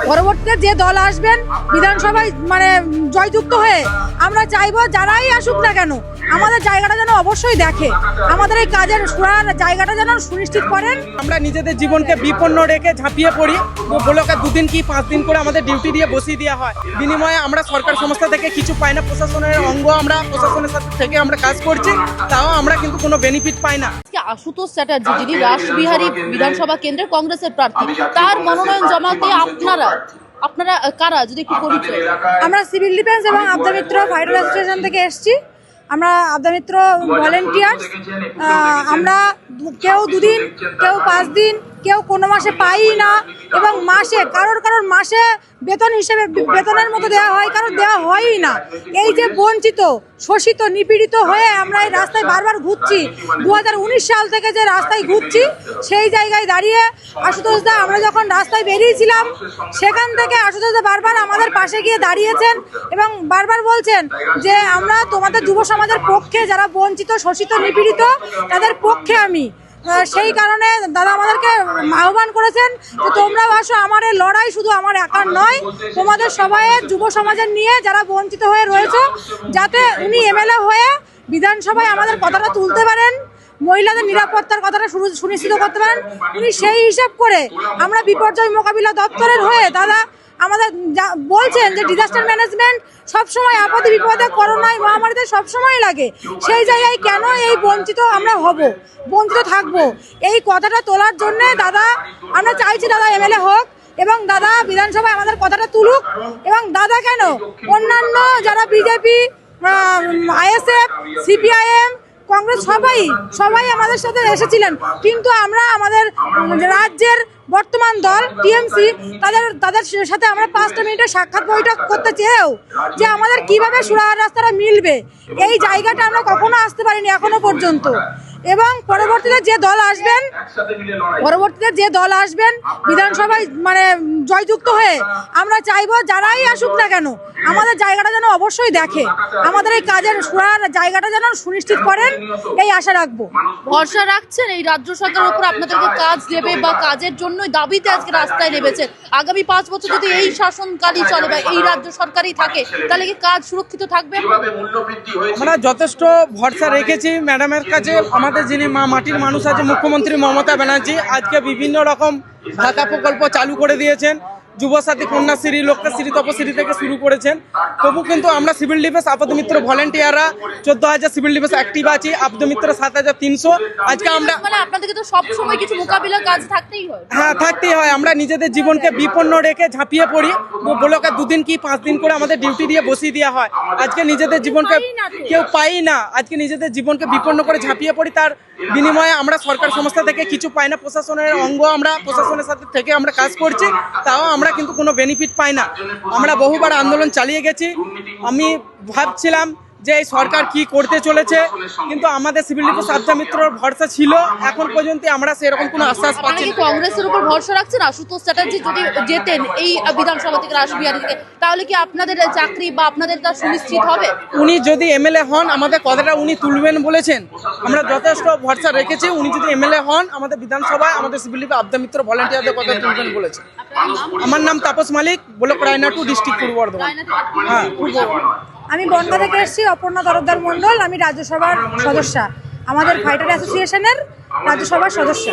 পরবর্তীতে যে দল আসবেন বিধানসভায় মানে জয়যুক্ত হয়ে আমরা চাইবো যারাই আসুক না কেন আমাদের জায়গাটা যেন অবশ্যই দেখে, আমাদের এই কাজের জায়গাটা যেন সুনিশ্চিত করেন। আমরা নিজেদের জীবনকে বিপন্ন রেখে ঝাঁপিয়ে পড়ি, ব্লকে 2 দিন কি 5 দিন করে আমাদের ডিউটি দিয়ে বসিয়ে দেওয়া হয়। বিনিময়ে আমরা সরকার সংস্থা থেকে কিছু পাই না, প্রশাসনের অঙ্গ আমরা প্রশাসনের সাথে থেকে আমরা কাজ করছি, তাও আমরা কিন্তু কোনো বেনিফিট পাই না। আশুতোষ চ্যাটার্জি যিনি রাসবিহারী বিধানসভা কেন্দ্রের কংগ্রেসের প্রার্থী, তার মনোনয়ন জমাতে আপনারা কারা যদি একটু পরিচয়। আমরা সিভিল ডিফেন্স এবং আবদা মিত্র ফাইটার অ্যাসোসিয়েশন থেকে এসেছি। আমরা আবদা মিত্র ভলেন্টিয়ার্স। আমরা কেউ 2 দিন, কেউ 5 দিন, কেউ কোনো মাসে পাই না, এবং মাসে কারোর মাসে বেতন হিসেবে বেতনের মতো দেওয়া হয়, কারোর দেওয়া হয়ই না। এই যে বঞ্চিত, শোষিত, নিপীড়িত হয়ে আমরা এই রাস্তায় বারবার ঘুরছি, 2019 সাল থেকে যে রাস্তায় ঘুরছি, সেই জায়গায় দাঁড়িয়ে আশুতোষ দা আমরা যখন রাস্তায় বেরিয়েছিলাম সেখান থেকে আশুতোষ দা বারবার আমাদের পাশে গিয়ে দাঁড়িয়েছেন এবং বারবার বলছেন যে আমরা তোমাদের যুব সমাজের পক্ষে, যারা বঞ্চিত, শোষিত, নিপীড়িত তাদের পক্ষে আমি। সেই কারণে দাদা আমাদেরকে আহ্বান করেছেন যে তোমরাও আসো, আমার এই লড়াই শুধু আমার একার নয়, তোমাদের সবাইয়ের যুব সমাজের নিয়ে যারা বঞ্চিত হয়ে রয়েছে, যাতে উনি এমএলএ হয়ে বিধানসভায় আমাদের কথাটা তুলতে পারেন, মহিলাদের নিরাপত্তার কথাটা সুনিশ্চিত করতে পারেন। উনি সেই হিসাব করে আমরা বিপর্যয় মোকাবিলা দপ্তরের হয়ে দাদা আমাদের বলছেন যে ডিজাস্টার ম্যানেজমেন্ট সবসময় আপদে বিপদে, করোনায়, মহামারীতে সবসময় লাগে, সেই জায়গায় কেন এই বঞ্চিত আমরা হব, বঞ্চিত থাকবো, এই কথাটা তোলার জন্য দাদা আমরা চাইছি দাদা এমএলএ হোক এবং দাদা বিধানসভায় আমাদের কথাটা তুলুক। এবং দাদা কেন, অন্যান্য যারা বিজেপি, আইএসএফ, সিপিআইএম, কংগ্রেস সবাই আমাদের সাথে এসেছিলেন, কিন্তু আমরা আমাদের রাজ্যের বর্তমান দল টিএমসি তাদের সাথে আমরা 5টা মিনিটের সাক্ষাৎ বৈঠক করতে চেয়েও যে আমাদের কিভাবে সুরাহার রাস্তাটা মিলবে, এই জায়গাটা আমরা কখনো আসতে পারিনি এখনো পর্যন্ত। এবং পরবর্তীতে যে দল আসবেন বিধানসভায় মানে জয়যুক্ত হয়ে আমরা চাইবো যারাই আসুক না কেন আমাদের জায়গাটা যেন অবশ্যই দেখে, আমাদের এই কাজের জায়গাটা যেন সুনিশ্চিত করেন, এই আশা রাখবো। ভরসা রাখছেন এই রাজ্য সরকারের উপর আপনাদেরকে কাজ দেবে বা কাজের জন্যই দাবিতে আজকে রাস্তায় নেমেছে? আগামী 5 বছর যদি এই শাসনকালই চলে বা এই রাজ্য সরকারই থাকে, তাহলে কি কাজ সুরক্ষিত থাকবে? আমরা যথেষ্ট ভরসা রেখেছি ম্যাডামের কাছে। আমাদের যিনি মাটির মানুষ আছে, মুখ্যমন্ত্রী মমতা ব্যানার্জি আজকে বিভিন্ন রকম ভাতা প্রকল্প চালু করে দিয়েছেন, যুবসাথী, কন্যাশ্রী, লক্ষ্যশ্রী, তপশ্রী থেকে শুরু করেছেন। তবু কিন্তু আমরা সিভিল ডিফেন্স আপাতত মিত্র ভলেন্টিয়াররা 14,000 সিভিল ডিফেন্স অ্যাক্টিভ আছি, আপাতত মিত্র 7,300। আজকে আমরা মানে আপনাদেরকে তো সব সময় কিছু মোকাবিলার কাজ থাকতেই হয়। হ্যাঁ, থাকতেই হয়। আমরা নিজেদের জীবনকে বিপন্ন রেখে ঝাঁপিয়ে পড়ি, ব্লকে 2 দিন কি 5 দিন করে আমাদের ডিউটি দিয়ে বসিয়ে দেওয়া হয়। আজকে নিজেদের জীবনকে কেউ পাই না, আজকে নিজেদের জীবনকে বিপন্ন করে ঝাঁপিয়ে পড়ি, তার বিনিময়ে আমরা সরকার সংস্থা থেকে কিছু পাই না, প্রশাসনের অঙ্গ আমরা প্রশাসনের সাথে থেকে আমরা কাজ করছি, তাও আমরা কিন্তু কোনো বেনিফিট পাই না। আমরা বহুবার আন্দোলন চালিয়ে গেছি। আমি ভাবছিলাম যে এই সরকার কি করতে চলেছে, কিন্তু আমাদের সিভিল ডিফেন্স আবদা মিত্রর ভরসা ছিল, এখন পর্যন্ত আমরা সেরকম কোনো আশ্বাস পাচ্ছি না। কংগ্রেসের উপর ভরসা রাখছেন? আশুতোষ চ্যাটার্জি যদি যেতেন এই বিধানসভা থেকে, রাসবিহারী থেকে, তাহলে কি আপনাদের চাকরি বা আপনাদের তা সুনিশ্চিত হবে? উনি যদি এমএলএ হন আমাদের কথাটা উনি তুলবেন বলেছেন, আমরা যথেষ্ট ভরসা রেখেছি। উনি যদি এমএলএ হন আমাদের বিধানসভায় আমাদের সিভিল ডিফেন্স আবদা মিত্র ভলেন্টিয়ারদের কথা তুলবেন বলেছেন। আমার নাম তাপস মালিক, ব্লক রায়না 2, ডিস্ট্রিক্ট পূর্ব বর্ধমান। হ্যাঁ, আমি বনগাঁ থেকে এসেছি, অপর্ণা তরফদার মণ্ডল। আমি রাজ্যসভার সদস্য, আমাদের ফাইটার অ্যাসোসিয়েশনের রাজ্যসভার সদস্য।